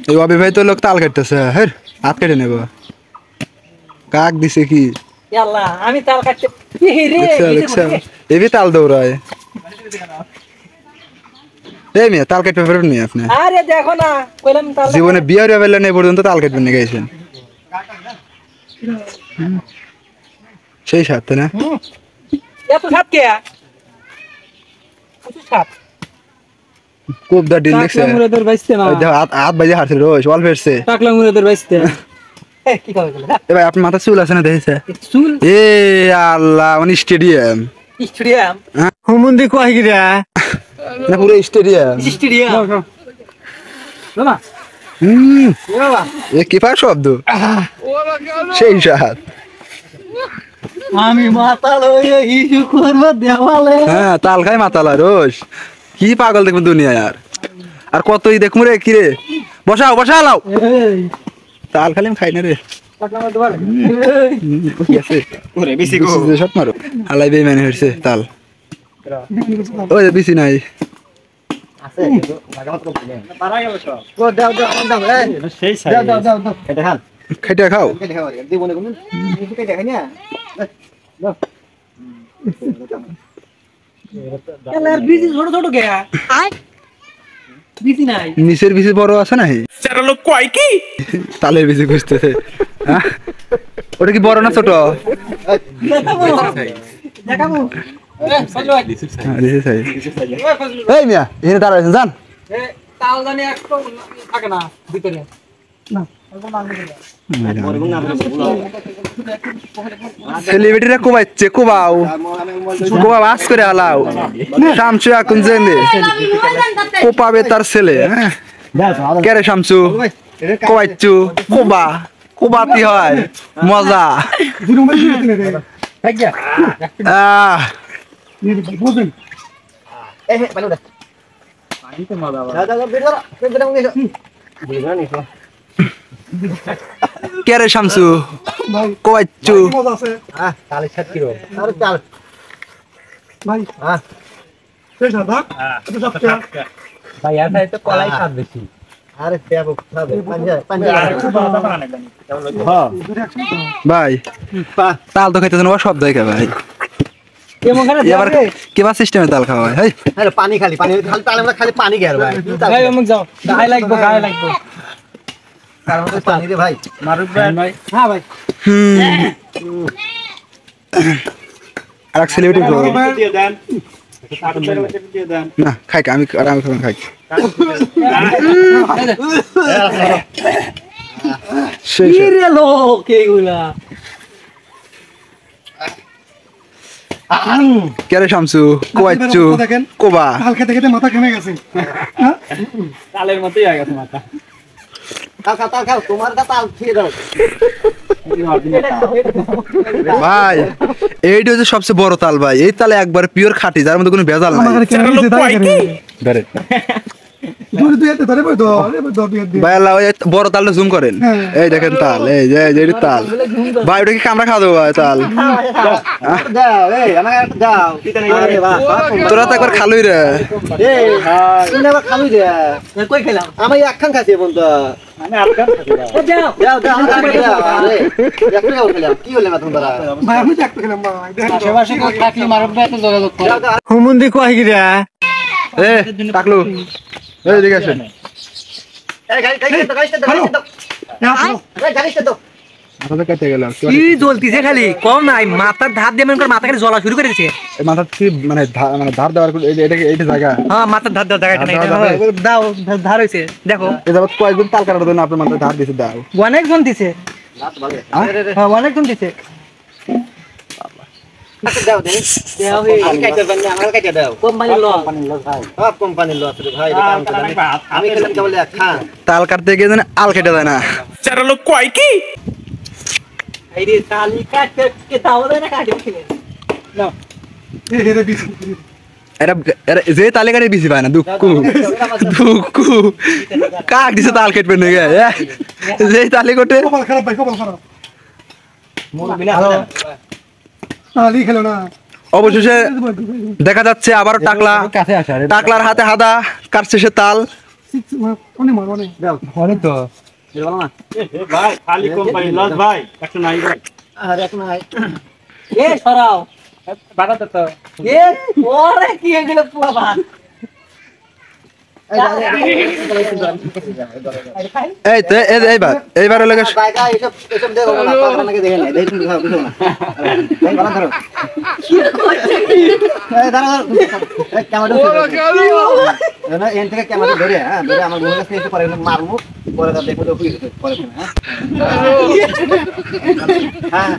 এই অবিবাহিত লোক তাল কাটতেছে, হ্যাঁ হাত কেটে নেব। কাক দিছে কি? আল্লাহ আমি তাল কাটতে এবি তাল দৌড়ায়। এই মেয়ে তাল কাটতে পারবেন নি আপনি? আরে দেখো না কইলাম তাল জীবনে বিয়ার বেলা নেই পর্যন্ত তাল কাটবেন না গেছেন। সেই সাথে না এত সাত কে সাত খুব দা ডিল দেখছে। মুরাদের বাইসতে না হাত বাজে হারছে রোজ অল ফেরছে। টাকলা মুরাদের বাইসতে কি কবে গেল এ ভাই আপনার মাথা চুল আছে না দেখেছে? চুল এ আল্লাহ মানে স্টেডিয়াম স্টেডিয়াম হুমুন্দি কয় কি রে না পুরো স্টেডিয়াম বাবা বাবা এ কি পার শব্দ সেই সাত আমি মাথা লইয়ে ইস্যু করব দেওয়ালে হ্যাঁ তাল খাই মাতালা রোজ কি পাগল দেখবেন দুনিয়া আর কতই দেখমু রে কি রে বসাও বসাও তাল খালি আমি খাই না রে শট মারো হালাই বেইমানি হইছে তাল ওই বেশি নাই খেটে খাও ছোট ছোট গে বিসি নাই নিচের বেশি বড় আছে না লোক কয় কি তালের বেশি খুঁজতেছে ওটা কি বড় না ছোট? দেখাবো এই মিয়া এখানে দাঁড়াইছেন যান তাল জানি একটু থাকে না ভিতরে না সেলিব্রিটিরা কোবাইছে কোবাও কোবা বাস করে আলাও শামসু এখন জেনে কোপাবে তার ছেলে কে রে শামসু কোবাইছু কোবা কোবাতি হয় মজা কে রে শামসু কোবাইছু ভাই আর তো কলাই খাবে বেশি ভাই তাল তো খাইতেছেন ও সব দেখে ভাই এবার কেবা সিস্টেমে তাল খাওয়া হয় পানি খালি পানি খালি তাহলে আমরা খালি পানি গেল ভাই ভাই অমুক যাও গায়ে লাগবে কারণ পানি রে ভাই মারুফ ভাই হ্যাঁ ভাই আর সেলিব্রিটি দিয়ে দেন না খাই আমি খাই কি রে লোক এগুলা কে রে শামসু কোবাইছু কোবা তাল খেতে খেতে মাথা ঘেমে গেছে তালের মতোই হয়ে গেছে মাথা তাল খাও তোমার তাল খেয়ে দাও ভাই এইটা হচ্ছে সবচেয়ে বড় তাল ভাই এই তালে একবার পিওর খাঁটি যার মধ্যে কোনো ভেজাল নাই ভাই আল্লাহ ওই বড় তালটা জুম করেন এই দেখেন তাল এই যে এই তাল ভাই ওটা কি কামড়া খাওয়া দেবো ভাই তাল তোরা তো একবার খালুই রে আমি একখান খাচ্ছি বন্ধু কি হলে হুমুন্দি কয় কি রে এ টাকলু এই দিকে আসেন মাথাতে কেটে গেল কি জ্বলতিছে খালি কম নাই মাথার ধার দিয়ে মনে মাথা খালি জ্বলা শুরু করে দিছে মাথা কি মানে ধার দেওয়ার এইটা জায়গা হ্যাঁ মাথার ধার দেওয়ার জায়গাটা নাই দাও ধার হইছে দেখো এই যাবত কয়েকজন তাল কাটার জন্য আপনার মাথায় ধার দিছে দাও অনেকজন দিছে হ্যাঁ অনেকজন দিছে তাল কাটতে গিয়ে জানে আল কেটে যায় না লোক কয় কি যে তালে কাটে বেশি পায় না দুঃখু কাক দিছে তাল কেটবে না যে তালে কোটে খারাপ ভাই কপাল খারাপ খেলো না অবশেষে দেখা যাচ্ছে আবার টাকলার হাতে হাদা কাটছে সে তাল সিক্স অনেক মার অনেক অনেক তো এটা বলো না ভাই খালি কোম্পানি লস ভাই একটা নাই ভাই আর এখন নাই এ সরাও বাগাতে তো এ ওরে কি এগুলো পুয়া ভাত এই তো এইবার লাগে জায়গা এসব এসব দেখো না পাগলা নাকি দেখে নাই দেখুন খাও কিছু না এই গলা ধরো এই দাঁড়া এই ক্যামেরা না এন থেকে ক্যামেরা ধরে হ্যাঁ ধরে আমার মুখে কাছে এসে পরে মারমু পরে তার দেখো তো কি পরে হ্যাঁ হ্যাঁ